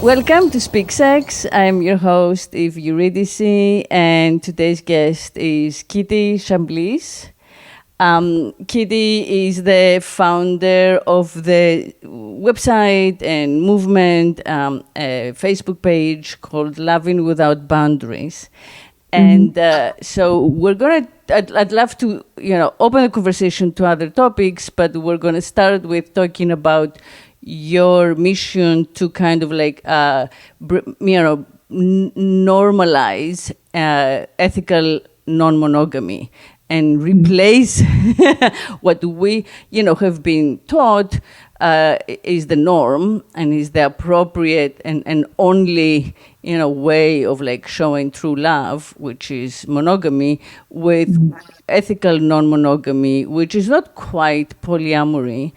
Welcome to Speak Sex. I'm your host, Eurydice, and today's guest is Kitty Chambliss. Kitty is the founder of the website and movement, a Facebook page called Loving Without Boundaries. And so I'd love to, open the conversation to other topics, but we're going to start with talking about your mission to kind of like, normalize ethical non-monogamy and replace what we, have been taught is the norm and is the appropriate and only, way of like showing true love, which is monogamy, with ethical non-monogamy, which is not quite polyamory,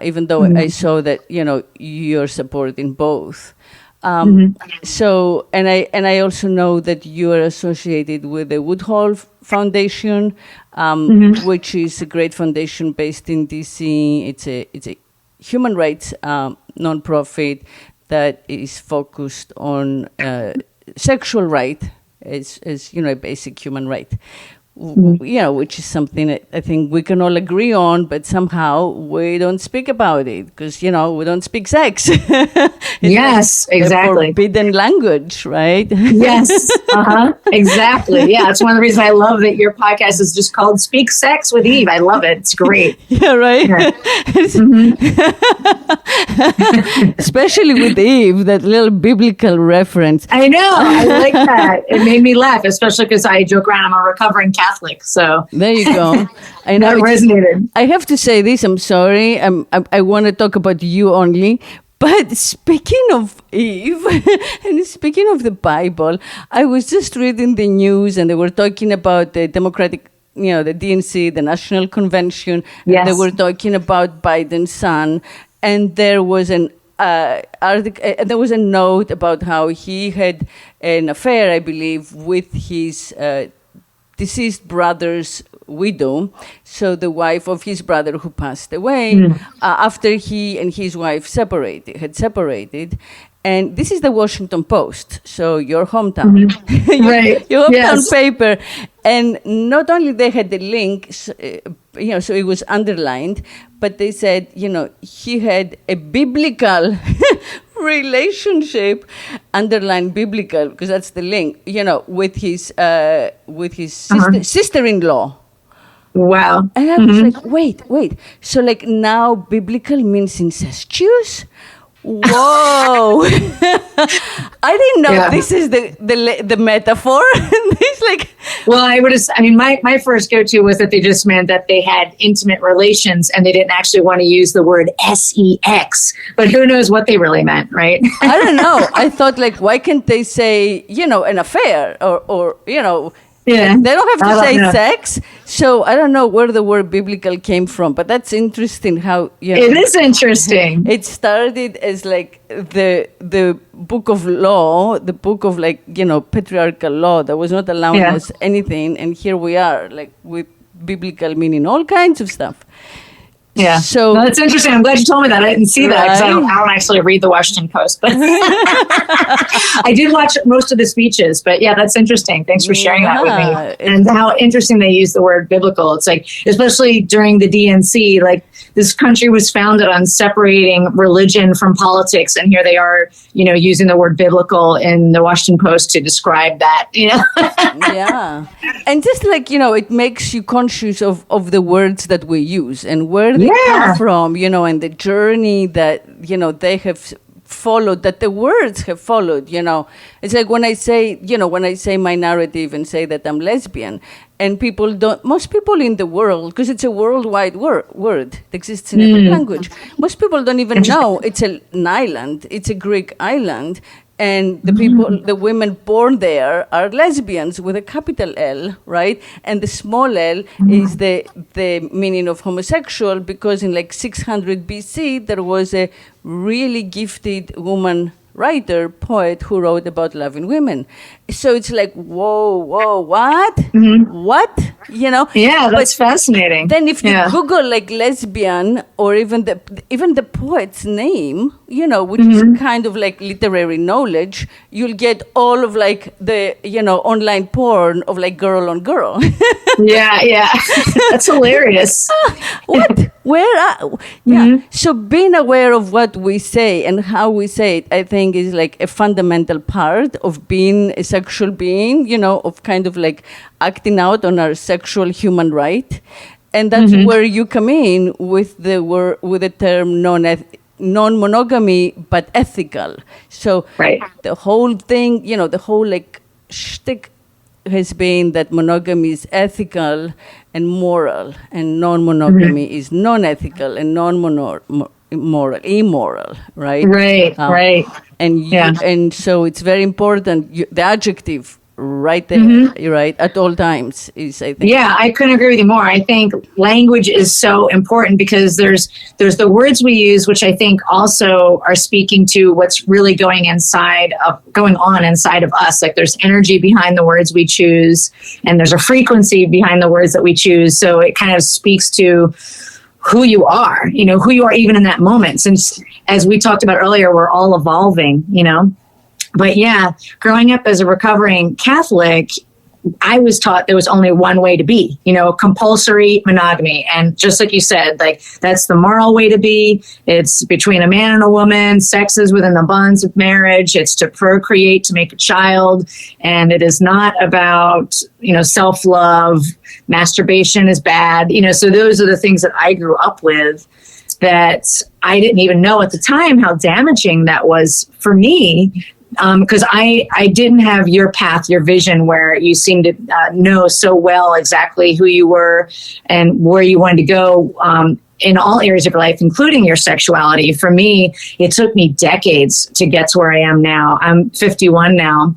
even though I saw that, you're supporting both. So, and I also know that you are associated with the Woodhull Foundation, which is a great foundation based in DC. It's a human rights nonprofit that is focused on sexual right as a basic human right. Which is something that I think we can all agree on, but somehow we don't speak about it because, we don't speak sex. Yes, exactly. Forbidden language, right? Yes, exactly. Yeah, it's one of the reasons I love that your podcast is just called Speak Sex with Eve. I love it. It's great. Yeah, right? Yeah. Especially with Eve, that little biblical reference. I know. I like that. It made me laugh, especially because I joke around. I'm a recovering Catholic, so there you go. I know that resonated. I have to say this. I'm sorry. I want to talk about you only. But speaking of Eve and speaking of the Bible, I was just reading the news and they were talking about the Democratic, the DNC, the National Convention. Yes. And they were talking about Biden's son, and there was an article. There was a note about how he had an affair, I believe, with his deceased brother's widow, so the wife of his brother who passed away after he and his wife had separated. And this is the Washington Post, so your hometown, right? Your hometown paper. And not only they had the link, so it was underlined, but they said, he had a biblical relationship, underlined biblical, because that's the link, with his sister-in-law. Wow. And I was like, wait. So like now biblical means incestuous? Whoa. I didn't know this is the metaphor. It's like, well, my first go-to was that they just meant that they had intimate relations and they didn't actually want to use the word sex, but who knows what they really meant, right? I don't know. I thought like, why can't they say, an affair or yeah, they don't have to say sex. So I don't know where the word biblical came from, but that's interesting how, it is interesting. It started as like the book of law, the book of like, patriarchal law that was not allowing us anything. And here we are like with biblical meaning all kinds of stuff. Yeah. So that's interesting. I'm glad you told me that. I didn't see that because I don't actually read the Washington Post, but I did watch most of the speeches. But yeah, that's interesting. Thanks for sharing that with me. And how interesting they use the word biblical. It's like, especially during the DNC, like this country was founded on separating religion from politics, and here they are, using the word biblical in the Washington Post to describe that. Yeah, and just like it makes you conscious of the words that we use and where they come from, and the journey that, they have followed, that the words have followed, It's like when I say my narrative and say that I'm lesbian, and most people in the world, because it's a worldwide word, it exists in every language, most people don't even know it's an island, it's a Greek island. And the women born there are lesbians with a capital L, right? And the small l is the meaning of homosexual, because in like 600 BC, there was a really gifted woman writer, poet who wrote about loving women. So it's like, whoa, what? What? Yeah, that's fascinating. Then if you Google like lesbian or even the poet's name, which is kind of like literary knowledge, you'll get all of like the, online porn of like girl on girl. Yeah. That's hilarious. What? So being aware of what we say and how we say it, I think is like a fundamental part of being a sexual being, of kind of like acting out on our sexual human right. And that's where you come in with the term non-monogamy, but ethical. So the whole thing, the whole like shtick has been that monogamy is ethical and moral, and non-monogamy is non-ethical and immoral, right? Right. And so it's very important. The adjective right there, right, at all times is, I think. Yeah, I couldn't agree with you more. I think language is so important because there's the words we use, which I think also are speaking to what's really going on inside of us. Like there's energy behind the words we choose, and there's a frequency behind the words that we choose. So it kind of speaks to who you are, who you are even in that moment. Since, as we talked about earlier, we're all evolving, But yeah, growing up as a recovering Catholic, I was taught there was only one way to be, compulsory monogamy. And just like you said, like that's the moral way to be. It's between a man and a woman. Sex is within the bonds of marriage. It's to procreate, to make a child. And it is not about, self-love. Masturbation is bad. So those are the things that I grew up with that I didn't even know at the time how damaging that was for me. Because I didn't have your path, your vision, where you seemed to know so well exactly who you were and where you wanted to go in all areas of your life, including your sexuality. For me, it took me decades to get to where I am now. I'm 51 now.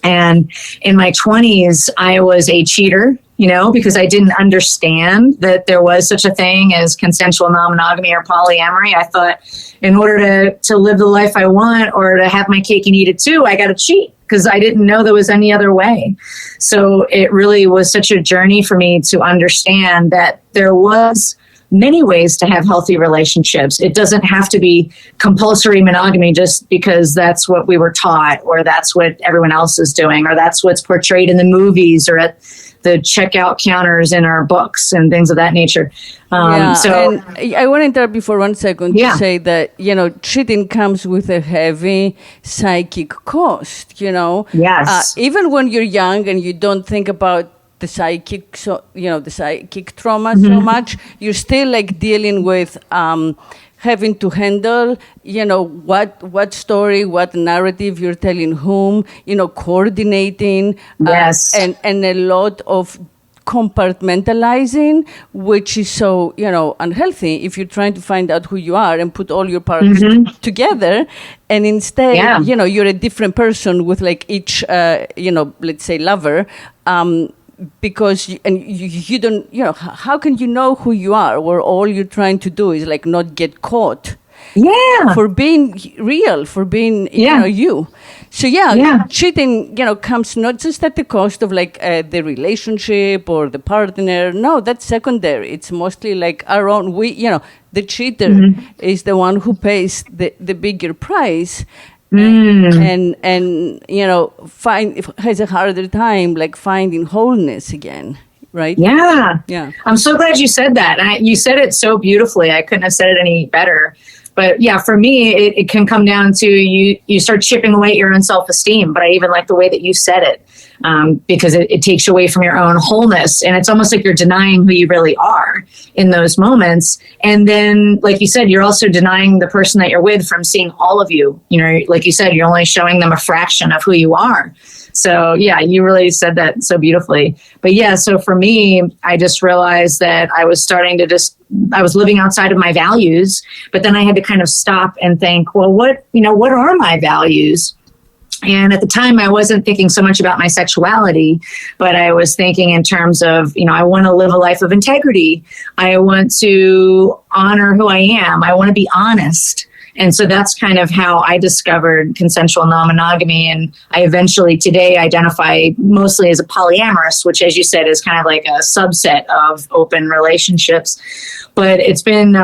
And in my 20s, I was a cheater, because I didn't understand that there was such a thing as consensual non-monogamy or polyamory. I thought in order to live the life I want or to have my cake and eat it too, I got to cheat because I didn't know there was any other way. So it really was such a journey for me to understand that there was many ways to have healthy relationships. It doesn't have to be compulsory monogamy just because that's what we were taught or that's what everyone else is doing or that's what's portrayed in the movies or at the checkout counters in our books and things of that nature. So I want to interrupt you for 1 second to say that, cheating comes with a heavy psychic cost, Yes. Even when you're young and you don't think about the psychic trauma so much, you're still like dealing with having to handle, what story, what narrative you're telling whom, coordinating, and a lot of compartmentalizing, which is so, unhealthy if you're trying to find out who you are and put all your parts together. And instead, you're a different person with like each, let's say lover, because you don't, how can you know who you are where all you're trying to do is like not get caught for being real, for being you. So cheating comes not just at the cost of like the relationship or the partner. No, that's secondary. It's mostly like our own, the cheater is the one who pays the bigger price. And has a harder time like finding wholeness again, right? Yeah. I'm so glad you said that. You said it so beautifully. I couldn't have said it any better. But yeah, for me, it can come down to you start chipping away at your own self-esteem. But I even like the way that you said it because it takes you away from your own wholeness. And it's almost like you're denying who you really are in those moments. And then, like you said, you're also denying the person that you're with from seeing all of you. Like you said, you're only showing them a fraction of who you are. So yeah, you really said that so beautifully. But yeah, so for me, I just realized that I was starting to I was living outside of my values, but then I had to kind of stop and think, well, what are my values? And at the time, I wasn't thinking so much about my sexuality, but I was thinking in terms of, I want to live a life of integrity. I want to honor who I am. I want to be honest. And so that's kind of how I discovered consensual non-monogamy. And I eventually today identify mostly as a polyamorous, which, as you said, is kind of like a subset of open relationships. But it's been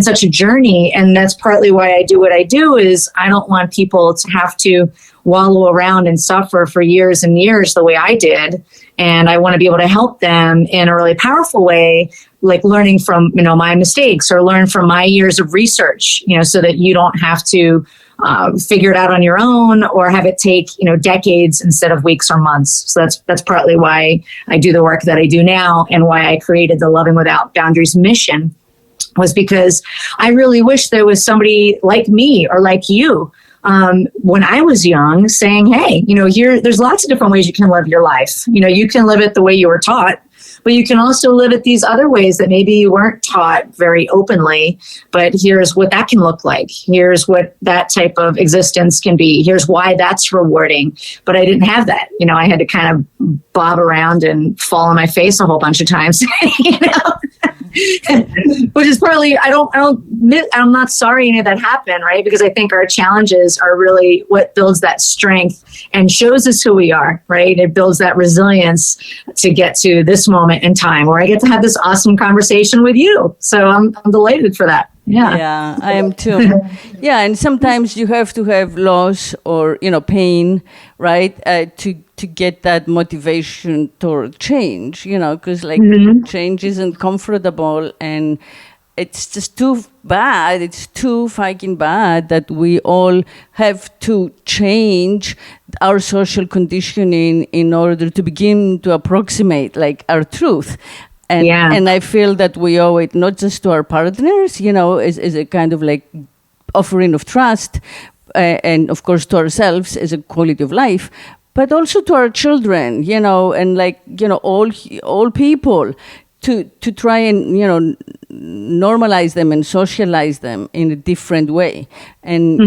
such a journey, and that's partly why I do what I do. Is I don't want people to have to wallow around and suffer for years and years the way I did, and I want to be able to help them in a really powerful way, like learning from my mistakes or learn from my years of research, so that you don't have to figure it out on your own or have it take decades instead of weeks or months. So that's partly why I do the work that I do now, and why I created the Loving Without Boundaries mission, was because I really wish there was somebody like me or like you when I was young saying, hey, there's lots of different ways you can live your life. You can live it the way you were taught, but you can also live it these other ways that maybe you weren't taught very openly. But here's what that can look like. Here's what that type of existence can be. Here's why that's rewarding. But I didn't have that. I had to kind of bob around and fall on my face a whole bunch of times, which is partly, I'm not sorry any of that happened, right? Because I think our challenges are really what builds that strength and shows us who we are, right? It builds that resilience to get to this moment in time where I get to have this awesome conversation with you. So I'm delighted for that. Yeah, I am too. Yeah, and sometimes you have to have loss or pain, right, to get that motivation toward change. Because change isn't comfortable, and it's just too bad. It's too fucking bad that we all have to change our social conditioning in order to begin to approximate our truth. And I feel that we owe it not just to our partners, as a kind of offering of trust, and of course to ourselves as a quality of life, but also to our children, and all people, to try and normalize them and socialize them in a different way, and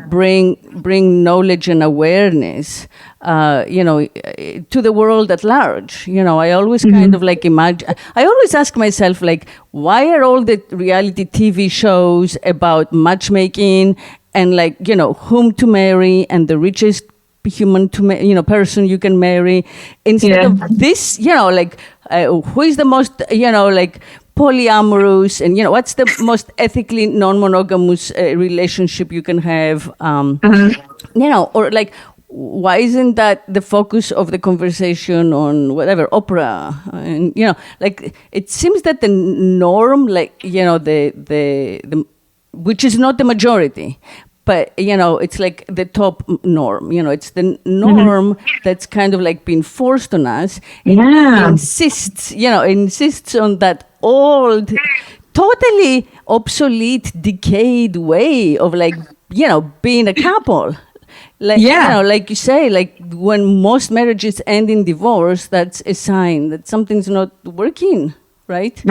bring knowledge and awareness to the world at large. I always kind of imagine, I always ask myself, why are all the reality TV shows about matchmaking and whom to marry and the richest human person you can marry, instead of this, who is the most, polyamorous, and what's the most ethically non-monogamous relationship you can have, or why isn't that the focus of the conversation on whatever Oprah? And it seems that the norm, the which is not the majority, but it's the top norm. It's the norm that's kind of being forced on us. Yeah, insists on that old, totally obsolete, decayed way of being a couple. Like you say, when most marriages end in divorce, that's a sign that something's not working. Right?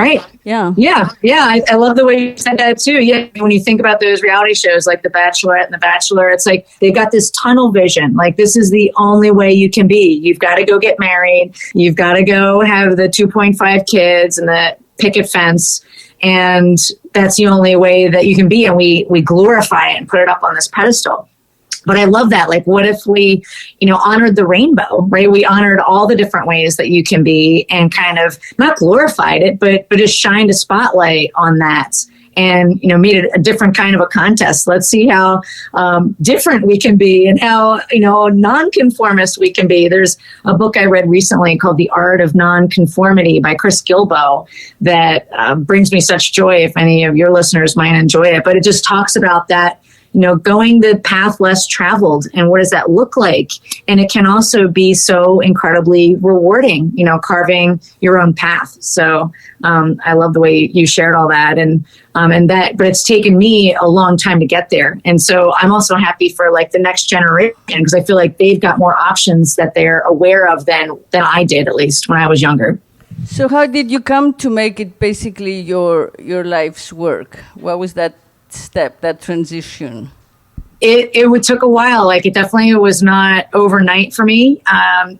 Yeah. I love the way you said that too. Yeah. When you think about those reality shows like The Bachelorette and The Bachelor, it's they've got this tunnel vision. This is the only way you can be. You've got to go get married. You've got to go have the 2.5 kids and the picket fence. And that's the only way that you can be. And we glorify it and put it up on this pedestal. But I love that. What if we, honored the rainbow, right? We honored all the different ways that you can be and kind of not glorified it, but just shined a spotlight on that and, made it a different kind of a contest. Let's see how different we can be and how, nonconformist we can be. There's a book I read recently called The Art of Nonconformity by Chris Gilbo that brings me such joy if any of your listeners might enjoy it. But it just talks about that, going the path less traveled, and what does that look like? And it can also be so incredibly rewarding, carving your own path. So I love the way you shared all that, and that, but it's taken me a long time to get there. And so I'm also happy for the next generation, because I feel like they've got more options that they're aware of than I did, at least when I was younger. So how did you come to make it basically your life's work? What was that step, that transition? It took a while. It definitely was not overnight for me. I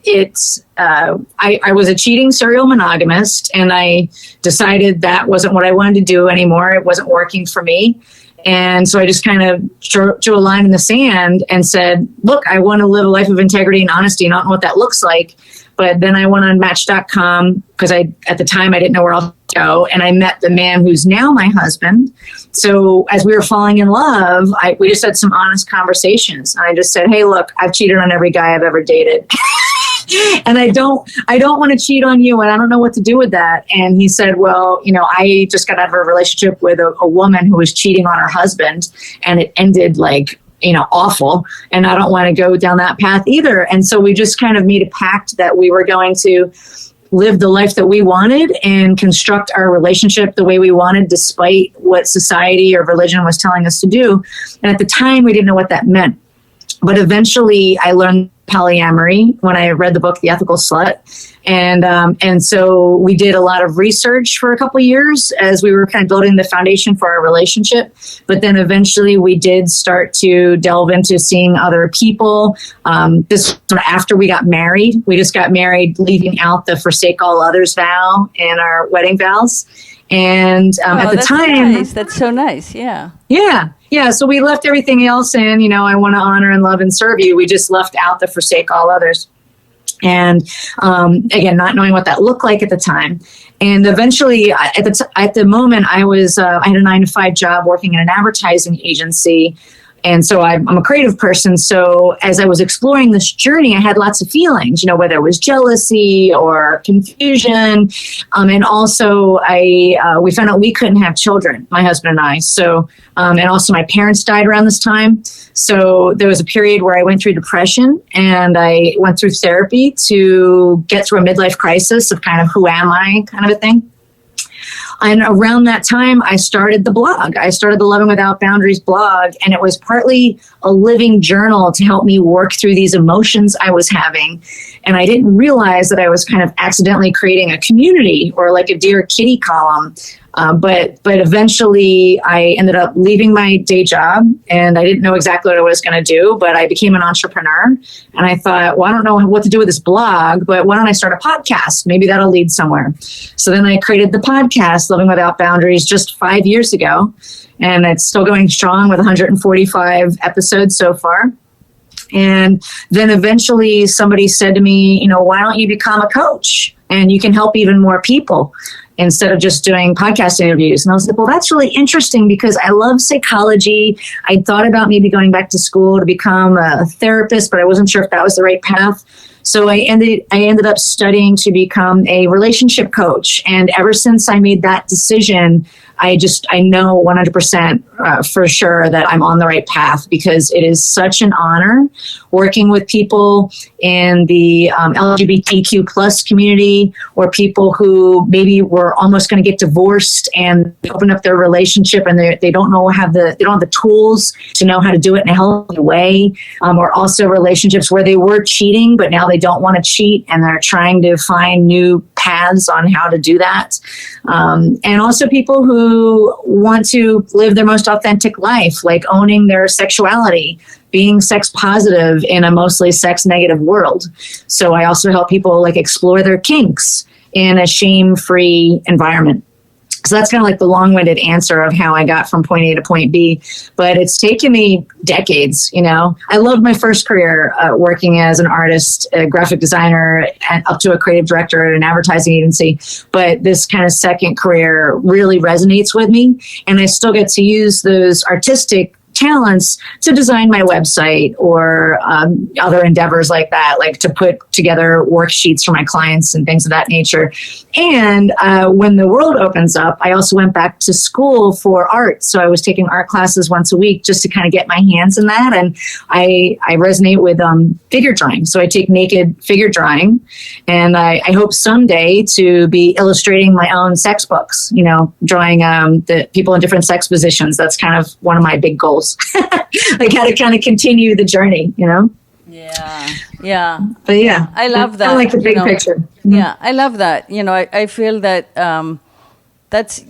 was a cheating serial monogamist, and I decided that wasn't what I wanted to do anymore. It wasn't working for me. And so I just kind of drew a line in the sand and said, look, I want to live a life of integrity and honesty, and I don't know what that looks like. But then I went on Match.com because at the time I didn't know where else to go. And I met the man who's now my husband. So as we were falling in love, we just had some honest conversations. And I just said, hey, look, I've cheated on every guy I've ever dated. And I don't want to cheat on you, and I don't know what to do with that. And he said, well, I just got out of a relationship with a woman who was cheating on her husband, and it ended awful. And I don't want to go down that path either. And so we just kind of made a pact that we were going to live the life that we wanted and construct our relationship the way we wanted, despite what society or religion was telling us to do. And at the time, we didn't know what that meant. But eventually, I learned polyamory when I read the book, The Ethical Slut. And so we did a lot of research for a couple of years as we were kind of building the foundation for our relationship. But then eventually we did start to delve into seeing other people. This was after we got married. We just got married, leaving out the forsake all others vow in our wedding vows. And at the time... Nice. That's so nice. Yeah. Yeah. So we left everything else in, I want to honor and love and serve you. We just left out the forsake all others. And again, not knowing what that looked like at the time. And eventually, at the moment, I had a 9-to-5 job working in an advertising agency. And so I'm a creative person. So as I was exploring this journey, I had lots of feelings, whether it was jealousy or confusion. And also we found out we couldn't have children, my husband and I. So, and also my parents died around this time. So there was a period where I went through depression, and I went through therapy to get through a midlife crisis of kind of who am I kind of a thing. And around that time, I started the blog. I started the Loving Without Boundaries blog, and it was partly a living journal to help me work through these emotions I was having. And I didn't realize that I was kind of accidentally creating a community or like a Dear Kitty column. But eventually I ended up leaving my day job, and I didn't know exactly what I was going to do, but I became an entrepreneur. And I thought, well, I don't know what to do with this blog, but why don't I start a podcast? Maybe that'll lead somewhere. So then I created the podcast, Living Without Boundaries, just 5 years ago. And it's still going strong with 145 episodes so far. And then eventually somebody said to me, why don't you become a coach? And you can help even more people instead of just doing podcast interviews. And I was like, well, that's really interesting because I love psychology. I thought about maybe going back to school to become a therapist, but I wasn't sure if that was the right path. So I ended up studying to become a relationship coach. And ever since I made that decision, I know 100% for sure that I'm on the right path, because it is such an honor working with people in the LGBTQ plus community, or people who maybe were almost going to get divorced and open up their relationship, and they don't have the tools to know how to do it in a healthy way, or also relationships where they were cheating, but now they don't want to cheat and they're trying to find new paths on how to do that. And also people who want to live their most authentic life, like owning their sexuality, being sex positive in a mostly sex negative world. So I also help people explore their kinks in a shame-free environment. So that's kind of the long-winded answer of how I got from point A to point B. But it's taken me decades, I loved my first career working as an artist, a graphic designer, and up to a creative director at an advertising agency. But this kind of second career really resonates with me. And I still get to use those artistic talents to design my website or other endeavors like that, like to put together worksheets for my clients and things of that nature. And when the world opens up, I also went back to school for art. So I was taking art classes once a week just to kind of get my hands in that. And I resonate with figure drawing. So I take naked figure drawing, and I hope someday to be illustrating my own sex books, drawing the people in different sex positions. That's kind of one of my big goals. Like how to kind of continue the journey, Yeah. But yeah, I love that. I like the big picture. Mm-hmm. Yeah, I love that. I feel that that's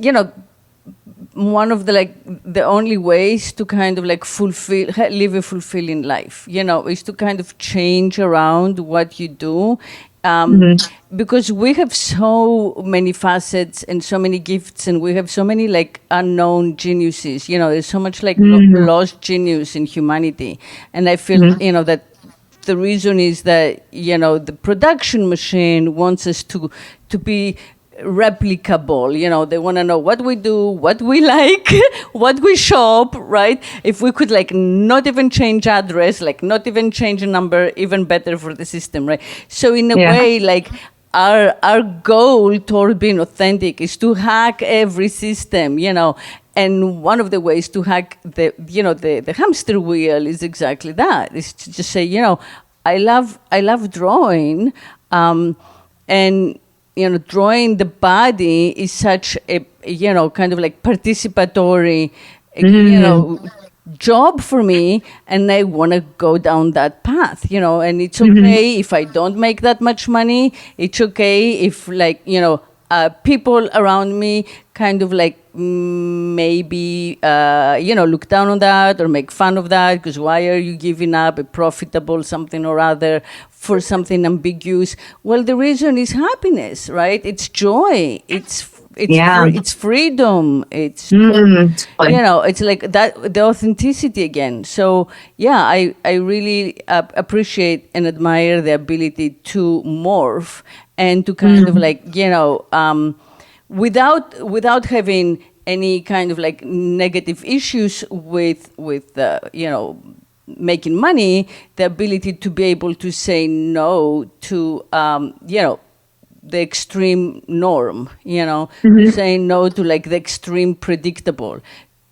one of the only ways to kind of live a fulfilling life. Is to kind of change around what you do because we have so many facets and so many gifts, and we have so many like unknown geniuses. There's so much like lost genius in humanity, and I feel that the reason is that the production machine wants us to be replicable. They want to know what we do, what we like, what we shop, right? If we could like not even change address, like not even change a number, even better for the system, right? So in a way, like our goal toward being authentic is to hack every system, and one of the ways to hack the hamster wheel is exactly that, is to just say, I love drawing, and drawing the body is such a, kind of like participatory, job for me, and I want to go down that path, and it's okay if I don't make that much money. It's okay if like, people around me kind of like maybe, look down on that or make fun of that, because why are you giving up a profitable something or other for something ambiguous? Well, the reason is happiness, right? It's joy. It's freedom. It's, it's like that, the authenticity again. So yeah, I really appreciate and admire the ability to morph and to kind of like, without having any kind of like negative issues with making money, the ability to be able to say no to, the extreme norm, saying no to like the extreme predictable,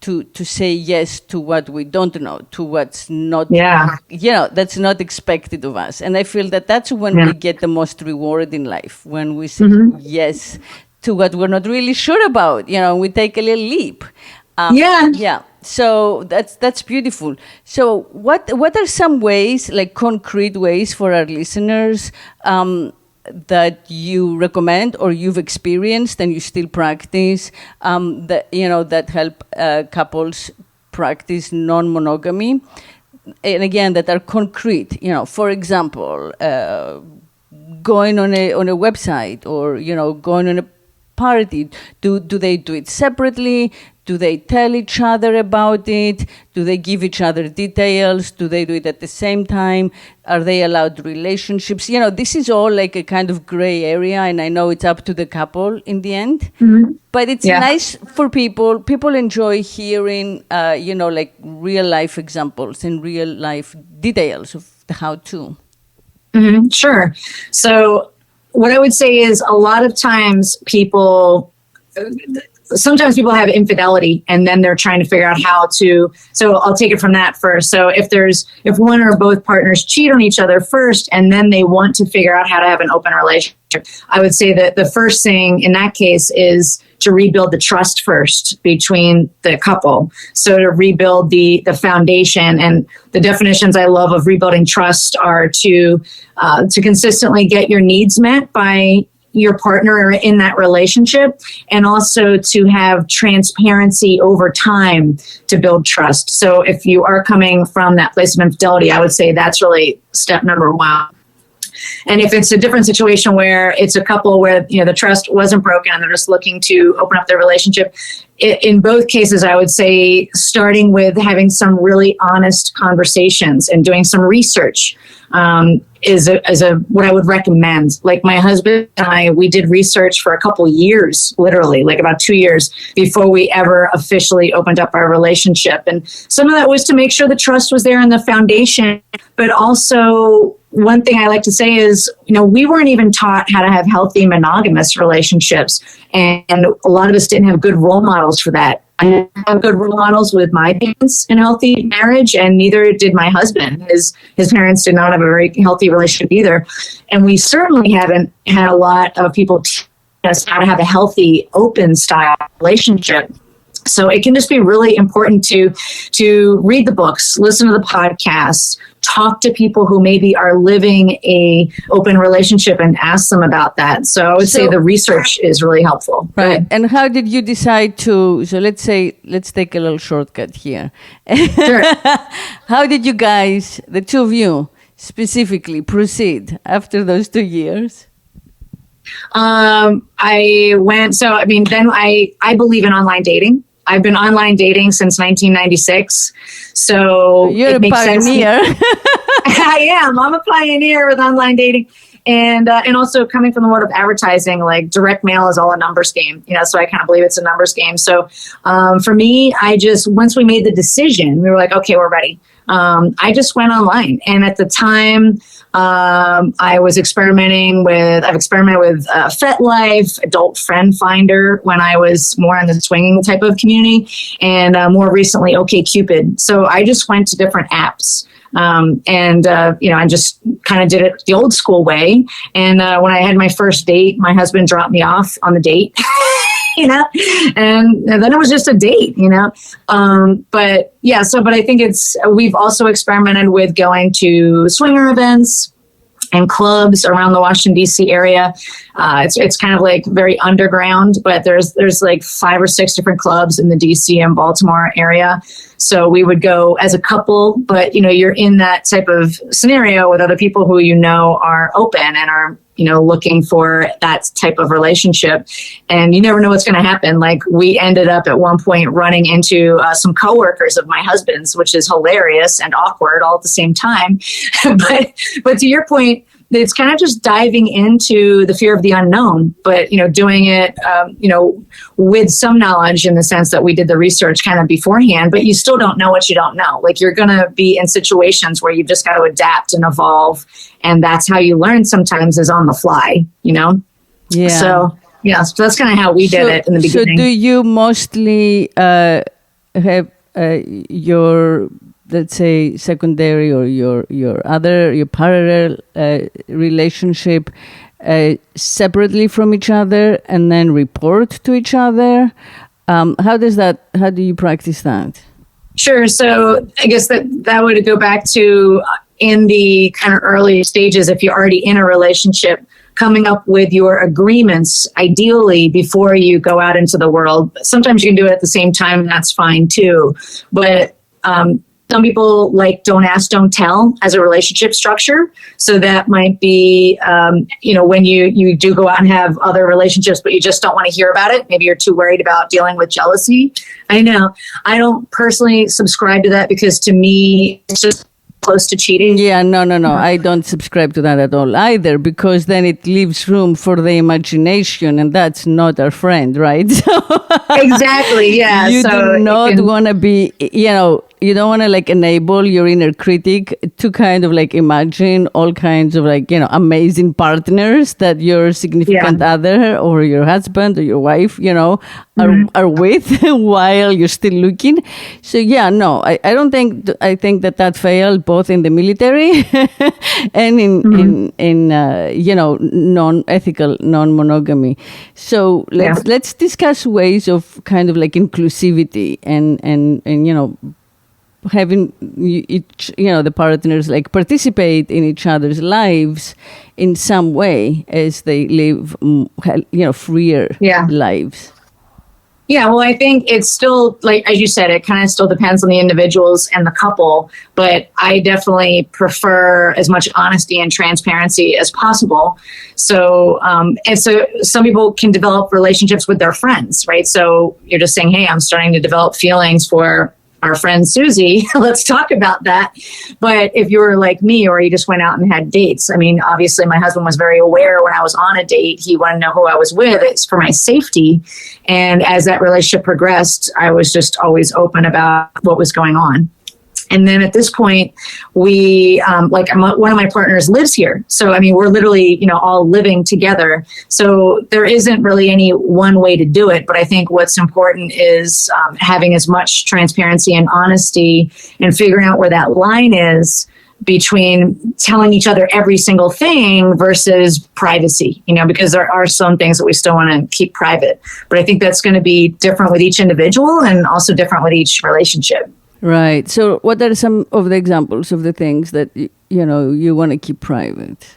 to say yes to what we don't know, to what's not, that's not expected of us. And I feel that that's when we get the most reward in life, when we say yes to what we're not really sure about, we take a little leap. So that's beautiful. So what are some ways, like concrete ways for our listeners, that you recommend or you've experienced and you still practice, that help couples practice non-monogamy, and again that are concrete? For example, going on a website, or going on a party. Do they do it separately? Do they tell each other about it? Do they give each other details? Do they do it at the same time? Are they allowed relationships? This is all like a kind of gray area, and I know it's up to the couple in the end. But it's nice for people. People enjoy hearing, like real life examples and real life details of the how-to. Sure. So what I would say is a lot of times sometimes people have infidelity, and then they're trying to figure out how to, so I'll take it from that first. So if one or both partners cheat on each other first, and then they want to figure out how to have an open relationship, I would say that the first thing in that case is to rebuild the trust first between the couple. So to rebuild the foundation, and the definitions I love of rebuilding trust are to consistently get your needs met by your partner in that relationship, and also to have transparency over time to build trust. So if you are coming from that place of infidelity, I would say that's really step number one. And if it's a different situation where it's a couple where the trust wasn't broken and they're just looking to open up their relationship, in both cases, I would say starting with having some really honest conversations and doing some research is what I would recommend. Like my husband and we did research for a couple years, literally, like about 2 years before we ever officially opened up our relationship. And some of that was to make sure the trust was there in the foundation, but also one thing I like to say is, we weren't even taught how to have healthy monogamous relationships. And a lot of us didn't have good role models for that. I didn't have good role models with my parents in a healthy marriage, and neither did my husband. His parents did not have a very healthy relationship either. And we certainly haven't had a lot of people teach us how to have a healthy, open style relationship. So it can just be really important to read the books, listen to the podcasts, talk to people who maybe are living a open relationship and ask them about that. So I would say the research is really helpful. Right. And how did you decide to, so let's take a little shortcut here. Sure. How did you guys, the two of you, specifically proceed after those 2 years? I went, so I mean, then I believe in online dating. I've been online dating since 1996. So you're a pioneer. I am. I'm a pioneer with online dating. And also coming from the world of advertising, like direct mail is all a numbers game, so I kind of believe it's a numbers game. So for me, once we made the decision, we were like, okay, we're ready. I just went online. And at the time, I've experimented with FetLife, Adult Friend Finder when I was more in the swinging type of community, and more recently, OkCupid. So I just went to different apps. I just kind of did it the old school way. And when I had my first date, my husband dropped me off on the date. And then it was just a date, but I think we've also experimented with going to swinger events and clubs around the Washington, D.C. area. It's kind of like very underground, but there's like 5 or 6 different clubs in the D.C. and Baltimore area. So we would go as a couple, but, you're in that type of scenario with other people who are open and are, looking for that type of relationship. And you never know what's going to happen. Like we ended up at one point running into some coworkers of my husband's, which is hilarious and awkward all at the same time. but to your point, it's kind of just diving into the fear of the unknown, but, doing it, with some knowledge in the sense that we did the research kind of beforehand, but you still don't know what you don't know. Like you're going to be in situations where you've just got to adapt and evolve. And that's how you learn sometimes is on the fly, Yeah. So that's kind of how we did it in the beginning. So do you mostly have your, let's say, secondary or your parallel relationship separately from each other and then report to each other? How do you practice that? Sure. So I guess that would go back to in the kind of early stages, if you're already in a relationship, coming up with your agreements, ideally before you go out into the world. Sometimes you can do it at the same time, and that's fine too. But some people like don't ask, don't tell as a relationship structure. So that might be, when you do go out and have other relationships, but you just don't want to hear about it. Maybe you're too worried about dealing with jealousy. I know. I don't personally subscribe to that because to me, it's just close to cheating. Yeah, no. I don't subscribe to that at all either, because then it leaves room for the imagination, and that's not our friend, right? Exactly, yeah. You do not want to be, you don't want to enable your inner critic to kind of imagine all kinds of amazing partners that your significant other or your husband or your wife, are with while you're still looking. So I don't think, I think that failed both in the military and in non-ethical, non-monogamy. So let's discuss ways of kind of inclusivity and having each, the partners participate in each other's lives in some way as they live, freer lives. Yeah, well, I think it's still, as you said, it kind of still depends on the individuals and the couple, but I definitely prefer as much honesty and transparency as possible. So, and so some people can develop relationships with their friends, right? So you're just saying, hey, I'm starting to develop feelings for our friend Susie, let's talk about that. But if you were like me, or you just went out and had dates, I mean, obviously my husband was very aware when I was on a date, he wanted to know who I was with. It's for my safety. And as that relationship progressed, I was just always open about what was going on. And then at this point, we, one of my partners lives here. So, I mean, we're literally, all living together. So there isn't really any one way to do it. But I think what's important is having as much transparency and honesty and figuring out where that line is between telling each other every single thing versus privacy, because there are some things that we still want to keep private. But I think that's going to be different with each individual and also different with each relationship. Right. So what are some of the examples of the things that, you want to keep private?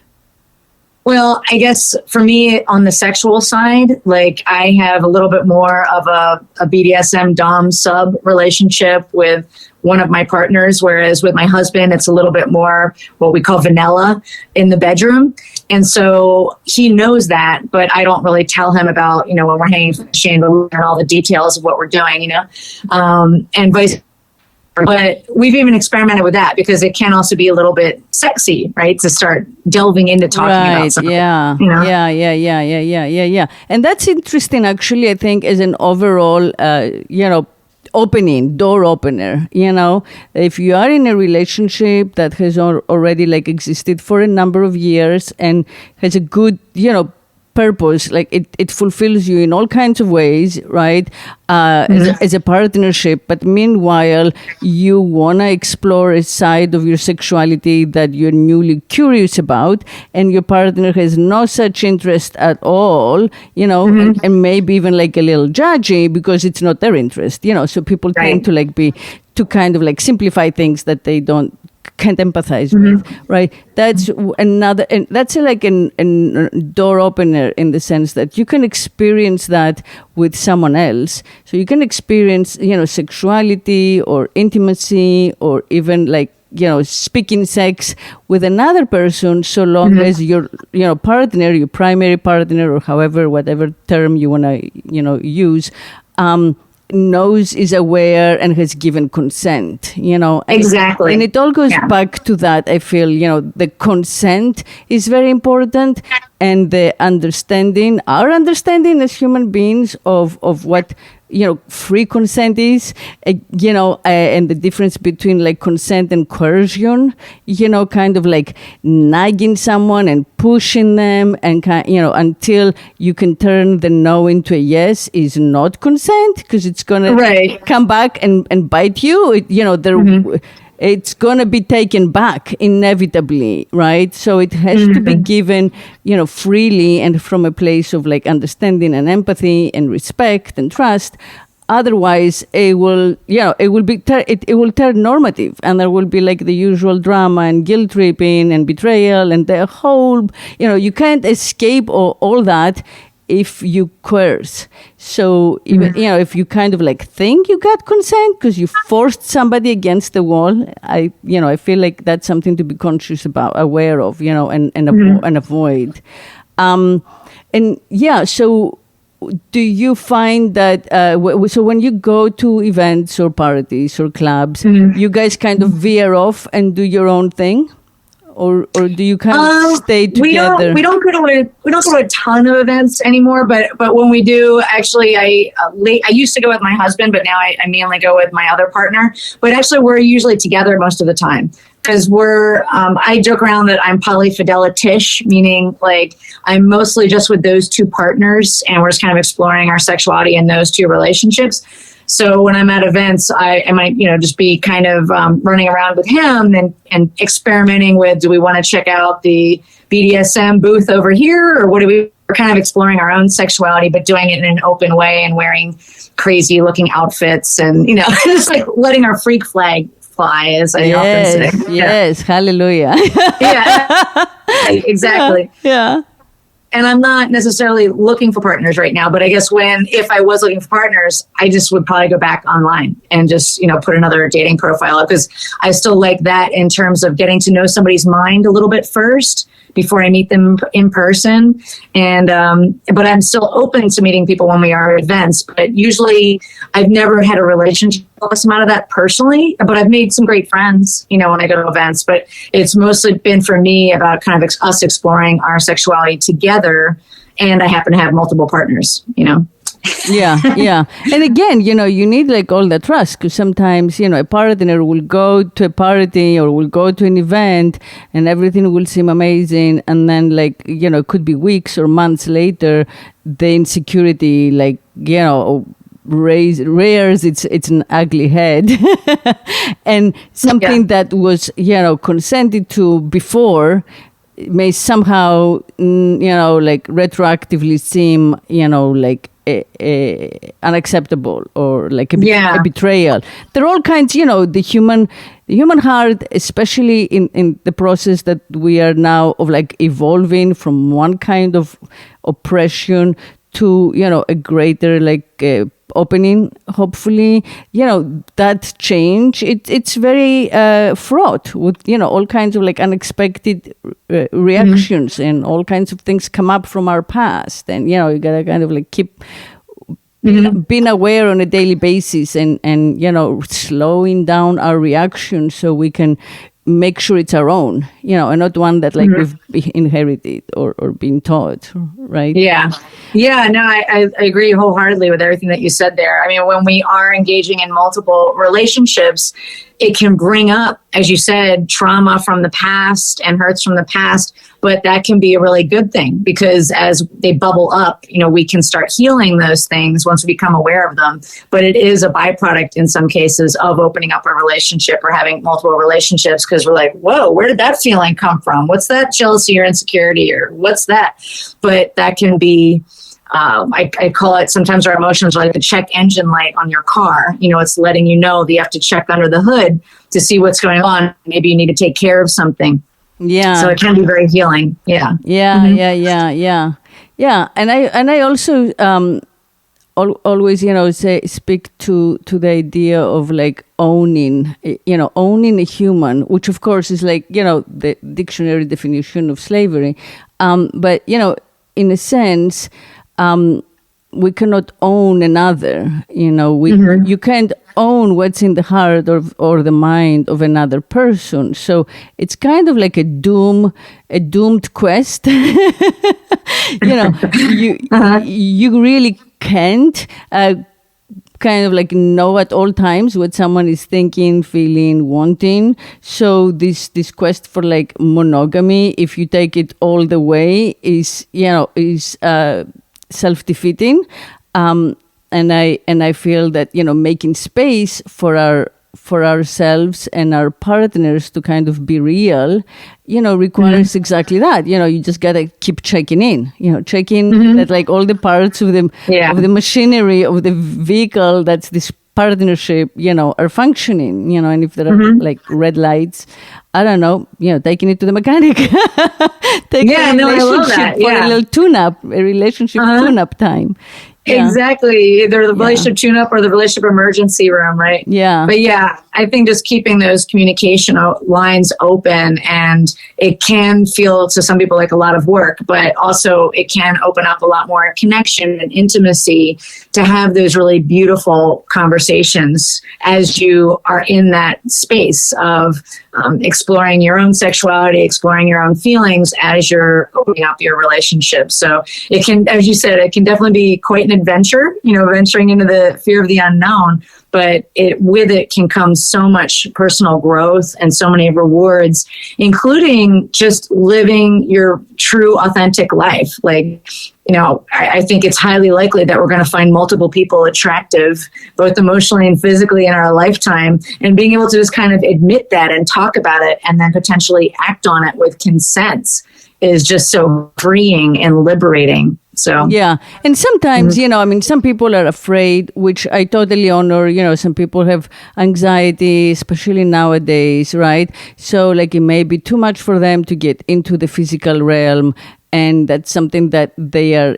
Well, I guess for me on the sexual side, like I have a little bit more of a BDSM Dom sub relationship with one of my partners, whereas with my husband, it's a little bit more what we call vanilla in the bedroom. And so he knows that, but I don't really tell him about, when we're hanging from the chandelier and all the details of what we're doing, and vice versa. But we've even experimented with that because it can also be a little bit sexy, right? To start delving into talking about something. Yeah. Yeah. And that's interesting, actually, I think, as an overall, door opener. If you are in a relationship that has already like existed for a number of years and has a good, purpose, like it fulfills you in all kinds of ways, right? As a partnership, but meanwhile, you want to explore a side of your sexuality that you're newly curious about, and your partner has no such interest at all, and maybe even like a little judgy because it's not their interest, so people tend to kind of like simplify things that they can't empathize with, right? That's another, and that's like a door opener in the sense that you can experience that with someone else. So you can experience, sexuality or intimacy or even like, speaking sex with another person, so long as your, partner, your primary partner, or whatever term you want to, use, knows, is aware, and has given consent, Exactly. And it all goes back to that. I feel, the consent is very important, and the our understanding as human beings of what, free consent is, and the difference between like consent and coercion, kind of like nagging someone and pushing them and, until you can turn the no into a yes is not consent, because it's going to come back and bite you. It's going to be taken back inevitably, right? So it has to be given, freely and from a place of like understanding and empathy and respect and trust. Otherwise, it will turn normative, and there will be like the usual drama and guilt tripping and betrayal and the whole, you can't escape all that if you coerce. So even if you kind of like think you got consent because you forced somebody against the wall, I feel like that's something to be conscious about, aware of, and avoid. So do you find that so when you go to events or parties or clubs, you guys kind of veer off and do your own thing? Or do you kind of stay together? We don't go to a ton of events anymore, but when we do, actually, I used to go with my husband, but now I mainly go with my other partner. But actually, we're usually together most of the time because I joke around that I'm polyfidelitish, meaning like I'm mostly just with those two partners, and we're just kind of exploring our sexuality in those two relationships. So when I'm at events, I might, just be kind of running around with him and experimenting with, do we want to check out the BDSM booth over here? Or we're kind of exploring our own sexuality, but doing it in an open way and wearing crazy looking outfits and, just like letting our freak flag fly, as I often say. Yes, hallelujah. Yeah, exactly. Yeah. And I'm not necessarily looking for partners right now, but I guess if I was looking for partners, I just would probably go back online and just, put another dating profile up, because I still like that in terms of getting to know somebody's mind a little bit first before I meet them in person. And, but I'm still open to meeting people when we are at events, but usually I've never had a relationship out of that personally, but I've made some great friends, when I go to events, but it's mostly been for me about kind of us exploring our sexuality together. And I happen to have multiple partners, Yeah. And again, you need like all the trust, because sometimes, a partner will go to a party or will go to an event and everything will seem amazing. And then like, it could be weeks or months later, the insecurity, like, rears its an ugly head. And something that was, consented to before may somehow, like retroactively seem, like unacceptable or like a betrayal. There are all kinds, the human heart, especially in the process that we are now of like evolving from one kind of oppression to, a greater like opening, hopefully, that change, it's very fraught with, all kinds of like unexpected reactions and all kinds of things come up from our past. And, you gotta kind of like keep being aware on a daily basis and, slowing down our reactions so we can make sure it's our own, and not one that like we've inherited or been taught, right? Yeah. Yeah, no, I agree wholeheartedly with everything that you said there. I mean, when we are engaging in multiple relationships, it can bring up, as you said, trauma from the past and hurts from the past, but that can be a really good thing because as they bubble up, we can start healing those things once we become aware of them. But it is a byproduct in some cases of opening up a relationship or having multiple relationships because we're like, whoa, where did that feeling come from? What's that jealousy or insecurity or what's that? But that can be... I call it sometimes our emotions are like the check engine light on your car. It's letting you know that you have to check under the hood to see what's going on. Maybe you need to take care of something. Yeah. So it can be very healing. Yeah. Yeah. Yeah. And I also always speak to the idea of like owning a human, which of course is like the dictionary definition of slavery. But in a sense. We cannot own another, you can't own what's in the heart or the mind of another person. So it's kind of like a doomed quest. You really can't kind of like know at all times what someone is thinking, feeling, wanting. So this quest for like monogamy, if you take it all the way, is self-defeating, and I feel that making space for ourselves and our partners to kind of be real, requires exactly that. You just gotta keep checking in. Checking that like all the parts of the machinery of the vehicle that's this partnership, are functioning. And if there are like red lights, I don't know, taking it to the mechanic. Taking a relationship for a little tune-up, a relationship tune-up time. Yeah. Exactly. Either the relationship tune-up or the relationship emergency room, right? Yeah. But I think just keeping those communication lines open, and it can feel to some people like a lot of work, but also it can open up a lot more connection and intimacy to have those really beautiful conversations as you are in that space of exploring your own sexuality, exploring your own feelings as you're opening up your relationship. So it can, as you said, it can definitely be quite an adventure, venturing into the fear of the unknown, but with it can come so much personal growth and so many rewards, including just living your true, authentic life. Like, I think it's highly likely that we're going to find multiple people attractive, both emotionally and physically in our lifetime. And being able to just kind of admit that and talk about it and then potentially act on it with consent is just so freeing and liberating. So yeah, and sometimes some people are afraid, which I totally honor. Some people have anxiety, especially nowadays, right? So like it may be too much for them to get into the physical realm, and that's something that they are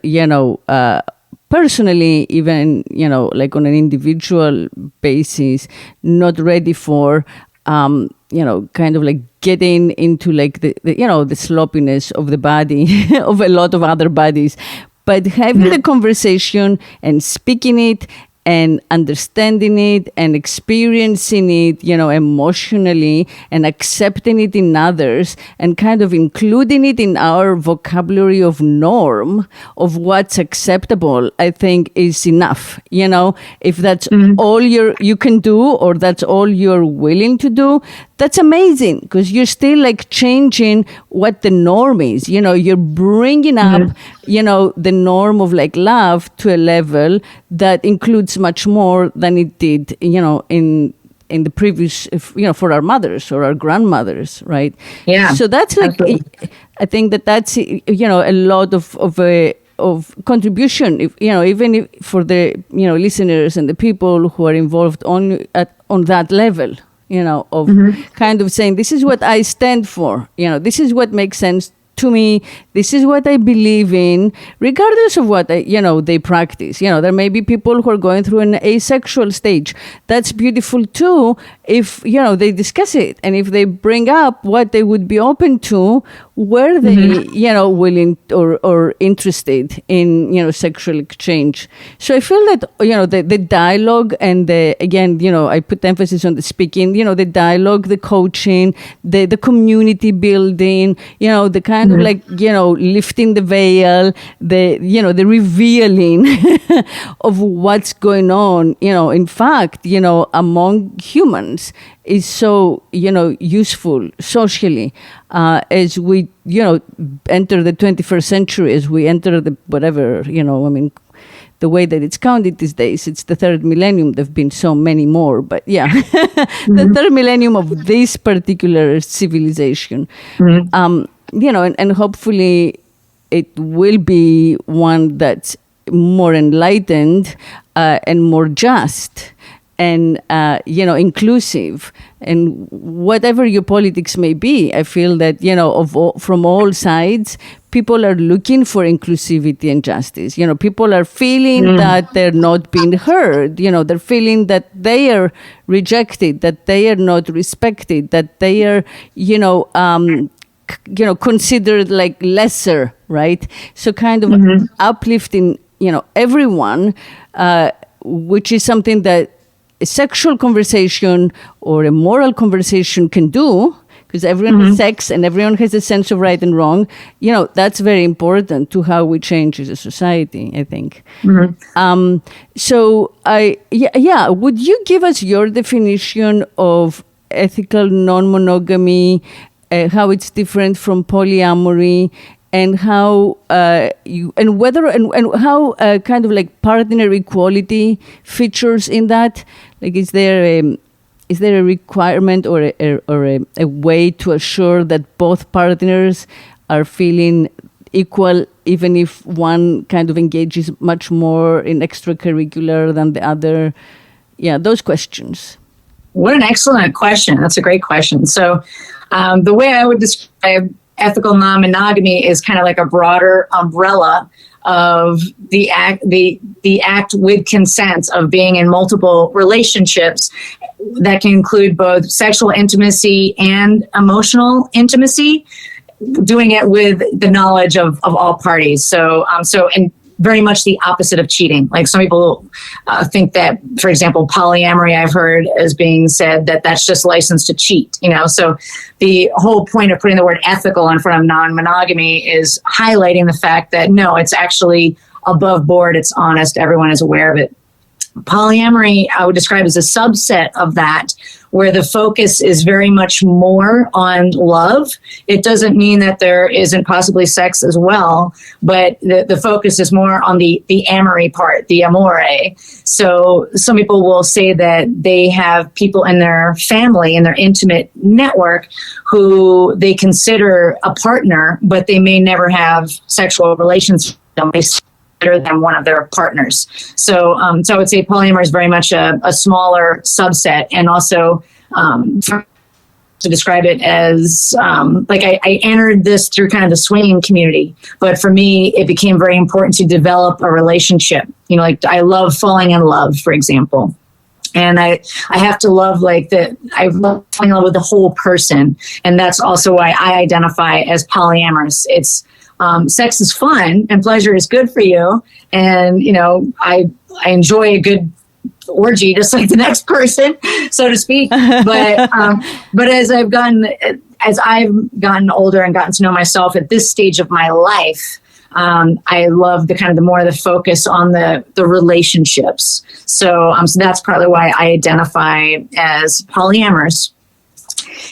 personally, even like on an individual basis, not ready for. Kind of like getting into like the sloppiness of the body of a lot of other bodies, but having the conversation and speaking it and understanding it and experiencing it, emotionally, and accepting it in others and kind of including it in our vocabulary of norm of what's acceptable, I think is enough. If that's all you can do, or that's all you're willing to do, that's amazing, because you're still like changing what the norm is. You're bringing up, the norm of like love to a level that includes much more than it did, in the previous, for our mothers or our grandmothers, right? Yeah. So that's like, absolutely. I think that's, a lot of of contribution, if, even if for the listeners and the people who are involved on that level, of kind of saying, this is what I stand for, this is what makes sense to me, this is what I believe in, regardless of what they practice. There may be people who are going through an asexual stage. That's beautiful too, if they discuss it and if they bring up what they would be open to, were they willing or interested in sexual exchange. So I feel that the dialogue and I put emphasis on the speaking, the dialogue, the coaching, the community building, the kind of lifting the veil, the revealing of what's going on, in fact, among humans is so, useful socially, as we, enter the 21st century, as we enter the whatever, the way that it's counted these days, it's the third millennium. There've been so many more, but yeah, the third millennium of this particular civilization. And hopefully it will be one that's more enlightened and more just and, inclusive. And whatever your politics may be, I feel that, from all sides, people are looking for inclusivity and justice. People are feeling that they're not being heard. They're feeling that they are rejected, that they are not respected, that they are, considered like lesser, right? So kind of uplifting, everyone, which is something that a sexual conversation or a moral conversation can do, because everyone has sex and everyone has a sense of right and wrong. That's very important to how we change as a society, I think. So would you give us your definition of ethical non-monogamy, how it's different from polyamory, and how how kind of like partner equality features in that? Like, is there a requirement or a way to assure that both partners are feeling equal, even if one kind of engages much more in extracurricular than the other? Yeah, those questions. What an excellent question. That's a great question. So the way I would describe ethical non-monogamy is kind of like a broader umbrella of the act with consent of being in multiple relationships that can include both sexual intimacy and emotional intimacy, doing it with the knowledge of all parties. And very much the opposite of cheating. Like, some people think that, for example, polyamory, I've heard as being said that that's just license to cheat, So the whole point of putting the word ethical in front of non-monogamy is highlighting the fact that, no, it's actually above board. It's honest. Everyone is aware of it. Polyamory, I would describe as a subset of that, where the focus is very much more on love. It doesn't mean that there isn't possibly sex as well, but the focus is more on the amory part, the amore. So some people will say that they have people in their family, in their intimate network, who they consider a partner, but they may never have sexual relations with them than one of their partners. So I would say polyamory is very much a smaller subset, and also to describe it as I entered this through kind of the swinging community, but for me it became very important to develop a relationship. I love falling in love, for example. And I have to love I love falling in love with the whole person. And that's also why I identify as polyamorous. It's sex is fun and pleasure is good for you. And, I enjoy a good orgy just like the next person, so to speak. But as I've gotten older and gotten to know myself at this stage of my life, I love the more the focus on the relationships. So that's partly why I identify as polyamorous.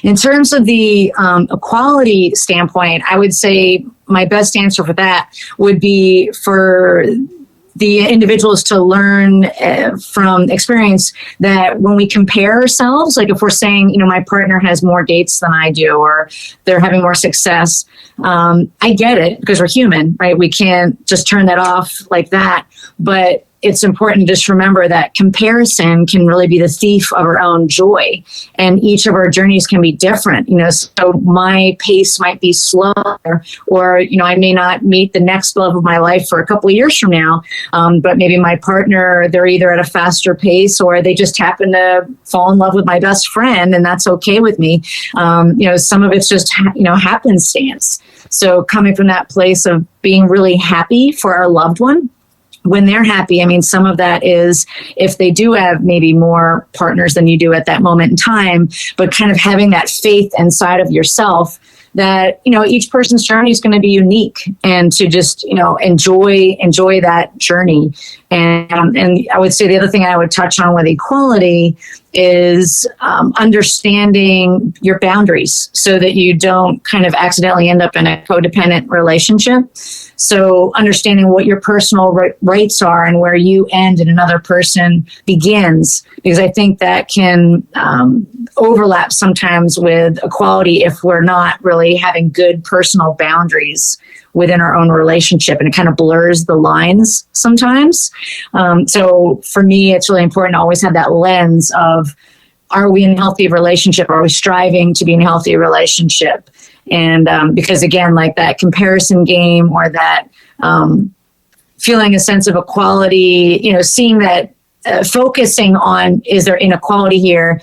In terms of the equality standpoint, I would say my best answer for that would be for the individuals to learn from experience that when we compare ourselves, like if we're saying, you know, my partner has more dates than I do, or they're having more success, I get it because we're human, right? We can't just turn that off like that. But it's important to just remember that comparison can really be the thief of our own joy. And each of our journeys can be different. You know, so my pace might be slower, or, you know, I may not meet the next love of my life for a couple of years from now. But maybe my partner, they're either at a faster pace or they just happen to fall in love with my best friend, and that's okay with me. You know, some of it's just, you know, happenstance. So coming from that place of being really happy for our loved one, when they're happy, I mean, some of that is if they do have maybe more partners than you do at that moment in time, but kind of having that faith inside of yourself that, you know, each person's journey is going to be unique, and to just, you know, enjoy that journey. And I would say the other thing I would touch on with equality is understanding your boundaries so that you don't kind of accidentally end up in a codependent relationship. So understanding what your personal rights are and where you end and another person begins, because I think that can overlap sometimes with equality if we're not really having good personal boundaries within our own relationship, and it kind of blurs the lines sometimes. So for me, it's really important to always have that lens of, are we in a healthy relationship? Are we striving to be in a healthy relationship? And because again, like that comparison game, or that feeling a sense of equality, you know, seeing that, focusing on, is there inequality here?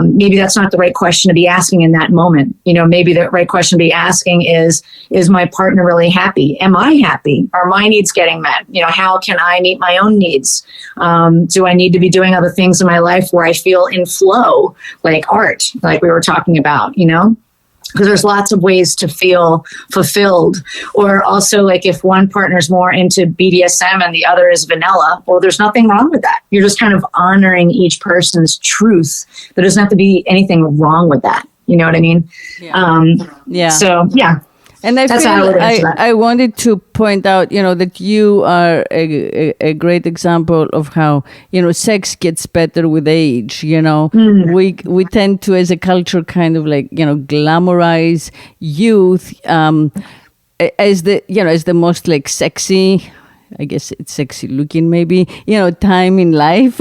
Maybe that's not the right question to be asking in that moment. You know, maybe the right question to be asking is my partner really happy? Am I happy? Are my needs getting met? You know, how can I meet my own needs? Do I need to be doing other things in my life where I feel in flow, like art, like we were talking about, you know? Because there's lots of ways to feel fulfilled. Or also, like if one partner's more into BDSM and the other is vanilla, well, there's nothing wrong with that. You're just kind of honoring each person's truth. There doesn't have to be anything wrong with that. You know what I mean? Yeah. So, yeah. And I wanted to point out, you know, that you are a great example of how, you know, sex gets better with age. You know, we tend to, as a culture, kind of like, you know, glamorize youth as the most like sexy. I guess it's sexy looking, maybe, you know, time in life.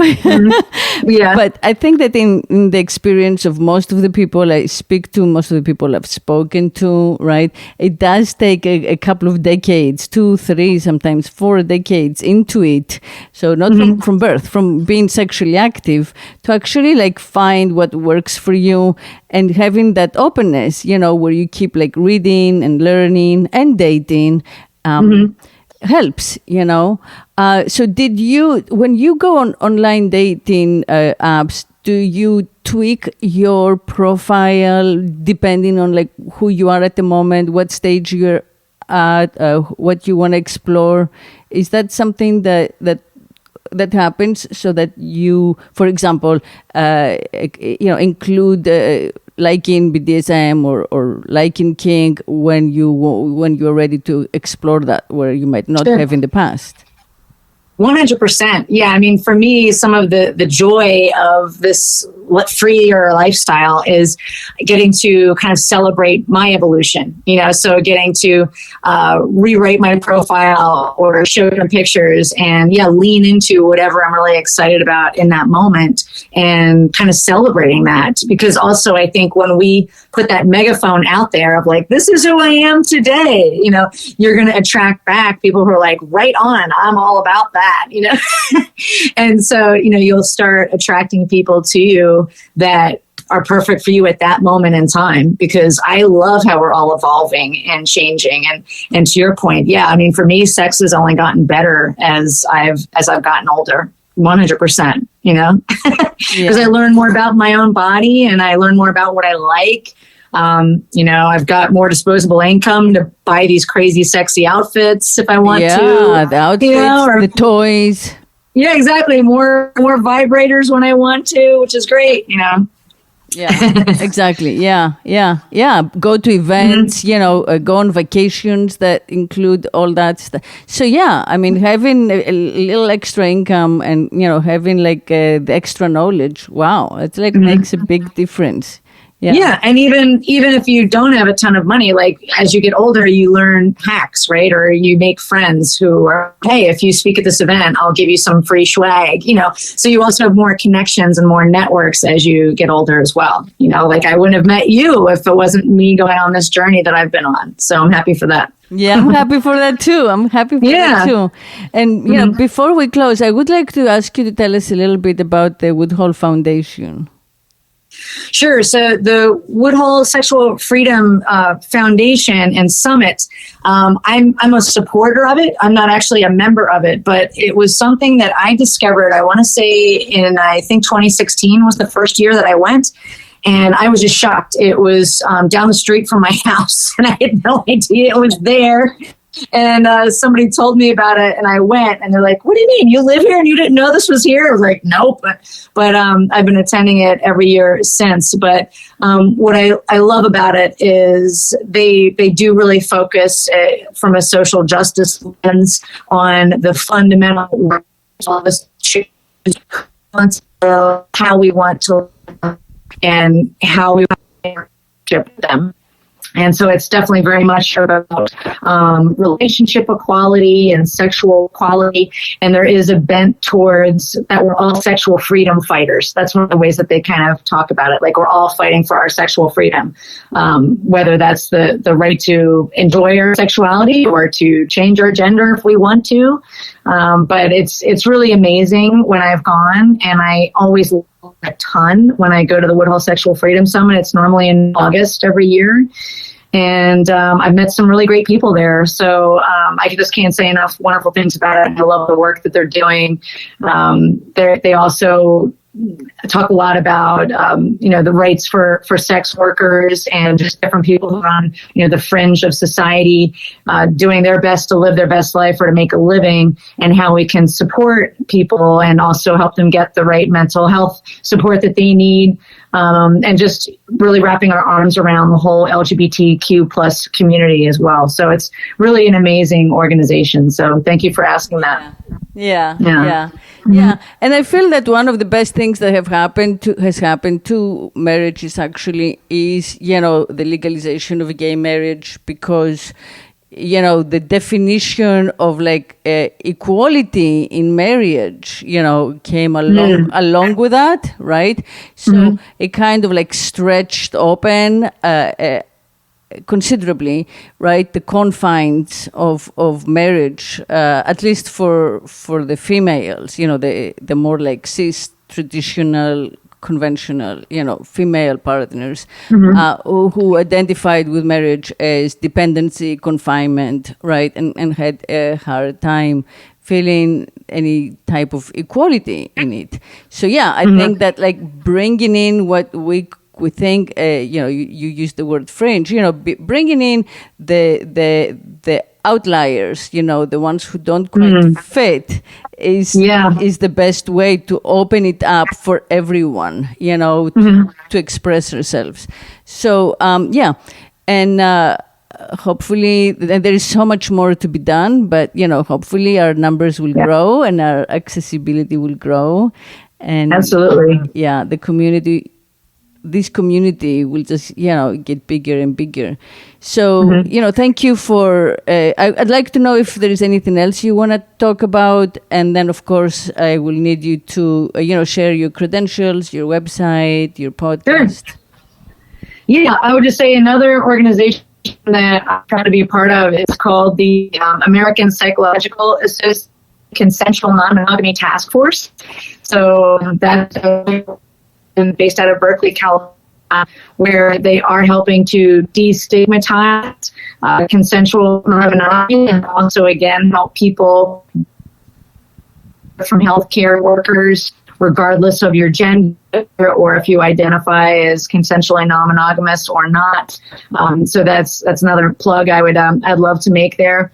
Yeah. But I think that in the experience of most of the people I speak to, most of the people I've spoken to, right, it does take a couple of decades, 2, 3, sometimes 4 decades into it. So not from birth, from being sexually active, to actually like find what works for you, and having that openness, you know, where you keep like reading and learning and dating. Helps, you know. So did you, when you go on online dating apps, do you tweak your profile depending on like who you are at the moment, what stage you're at, what you want to explore? Is that something that happens, so that you, for example, you know, include liking BDSM or liking kink when you're ready to explore that, where you might not have in the past? 100%. Yeah. I mean, for me, some of the joy of this freer lifestyle is getting to kind of celebrate my evolution, you know, so getting to rewrite my profile or show them pictures and lean into whatever I'm really excited about in that moment and kind of celebrating that. Because also I think when we put that megaphone out there of like, this is who I am today, you know, you're going to attract back people who are like, right on, I'm all about that, you know. And so, you know, you'll start attracting people to you that are perfect for you at that moment in time, because I love how we're all evolving and changing. And to your point, yeah, I mean, for me, sex has only gotten better as I've gotten older. 100%, you know, because I learn more about my own body and I learn more about what I like. You know, I've got more disposable income to buy these crazy, sexy outfits if I want to. Yeah, the outfits, you know, or the toys. Yeah, exactly. More vibrators when I want to, which is great, you know. Yeah, exactly. Yeah. Go to events, go on vacations that include all that stuff. So yeah, I mean, having a little extra income and, having like the extra knowledge, wow, it's like makes a big difference. Yeah. And even if you don't have a ton of money, like as you get older, you learn hacks, right? Or you make friends who are, hey, if you speak at this event, I'll give you some free swag, so you also have more connections and more networks as you get older as well. Like I wouldn't have met you if it wasn't me going on this journey that I've been on. So I'm happy for that. Yeah, I'm happy for that too. And, before we close, I would like to ask you to tell us a little bit about the Woodhull Foundation. Sure. So the Woodhull Sexual Freedom Foundation and Summit, I'm a supporter of it. I'm not actually a member of it, but it was something that I discovered, I want to say I think 2016 was the first year that I went. And I was just shocked. It was down the street from my house, and I had no idea it was there. And somebody told me about it, and I went, and they're like, "What do you mean? You live here and you didn't know this was here?" I was like, "Nope." But I've been attending it every year since. But what I love about it is they do really focus from a social justice lens on the fundamental how we want to live and how we want to with them. And so it's definitely very much about relationship equality and sexual equality. And there is a bent towards that we're all sexual freedom fighters. That's one of the ways that they kind of talk about it. Like we're all fighting for our sexual freedom, whether that's the right to enjoy our sexuality or to change our gender if we want to. But it's really amazing when I've gone, and I always learn a ton when I go to the Woodhull Sexual Freedom Summit. It's normally in August every year. And I've met some really great people there. So I just can't say enough wonderful things about it. I love the work that they're doing. They also talk a lot about, the rights for sex workers and just different people who are on, the fringe of society, doing their best to live their best life or to make a living, and how we can support people and also help them get the right mental health support that they need. And just really wrapping our arms around the whole LGBTQ plus community as well. So it's really an amazing organization. So thank you for asking that. Yeah. And I feel that one of the best things that has happened to marriage is the legalization of gay marriage, because the definition of equality in marriage, came along with that, right? So it kind of stretched open considerably, right, the confines of marriage, at least for the females, the more cis traditional conventional, female partners who identified with marriage as dependency, confinement, right, and had a hard time feeling any type of equality in it. So yeah, I think that bringing in what we think, you use the word fringe, bringing in the outliers, the ones who don't quite fit is the best way to open it up for everyone, to express ourselves. So, and hopefully there is so much more to be done, but, hopefully our numbers will grow and our accessibility will grow. And absolutely. Yeah, this community will just, get bigger and bigger. So, thank you for, I'd like to know if there is anything else you want to talk about. And then, of course, I will need you to, share your credentials, your website, your podcast. Sure. Yeah, I would just say another organization that I'm trying to be a part of is called the American Psychological Association Consensual Non-Monogamy Task Force. So that's based out of Berkeley, California, where they are helping to destigmatize consensual non-monogamy and also, again, help people from healthcare workers, regardless of your gender or if you identify as consensually non-monogamous or not. So that's another plug I'd love to make there.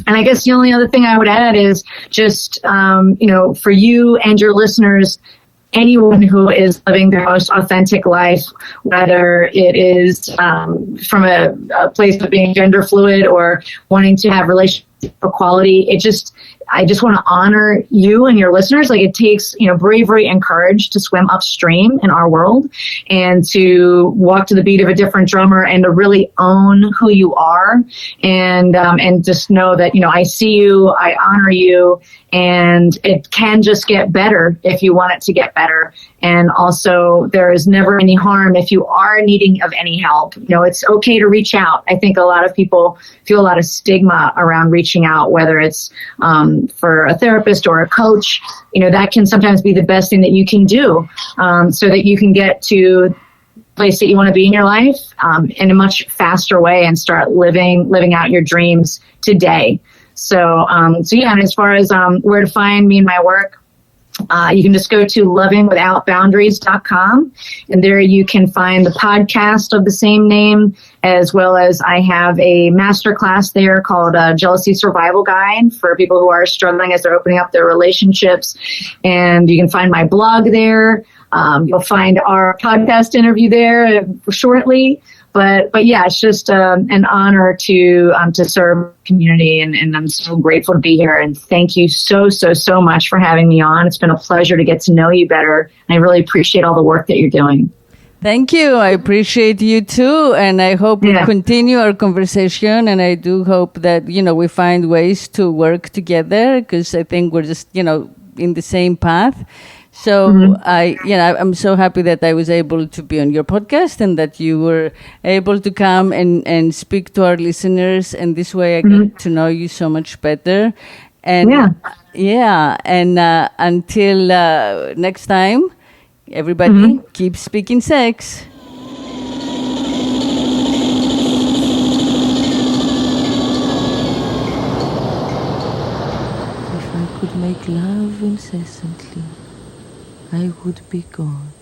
And I guess the only other thing I would add is just, for you and your listeners, anyone who is living their most authentic life, whether it is from a place of being gender fluid or wanting to have relationship equality. I just want to honor you and your listeners. Like, it takes, bravery and courage to swim upstream in our world and to walk to the beat of a different drummer and to really own who you are. And just know that, I see you, I honor you, and it can just get better if you want it to get better. And also, there is never any harm if you are needing of any help. It's okay to reach out. I think a lot of people feel a lot of stigma around reaching out, whether it's for a therapist or a coach. That can sometimes be the best thing that you can do, so that you can get to the place that you want to be in your life in a much faster way and start living out your dreams today. So yeah, and as far as where to find me and my work, you can just go to lovingwithoutboundaries.com, and there you can find the podcast of the same name, as well as I have a masterclass there called Jealousy Survival Guide for people who are struggling as they're opening up their relationships. And you can find my blog there. You'll find our podcast interview there shortly. But yeah, it's just an honor to serve the community, and I'm so grateful to be here. And thank you so much for having me on. It's been a pleasure to get to know you better. And I really appreciate all the work that you're doing. Thank you. I appreciate you too. And I hope we continue our conversation. And I do hope that, we find ways to work together, because I think we're just, in the same path. So I'm so happy that I was able to be on your podcast and that you were able to come and speak to our listeners. And this way I get to know you so much better. And until next time, everybody keep speaking sex. If I could make love incessantly, I would be God.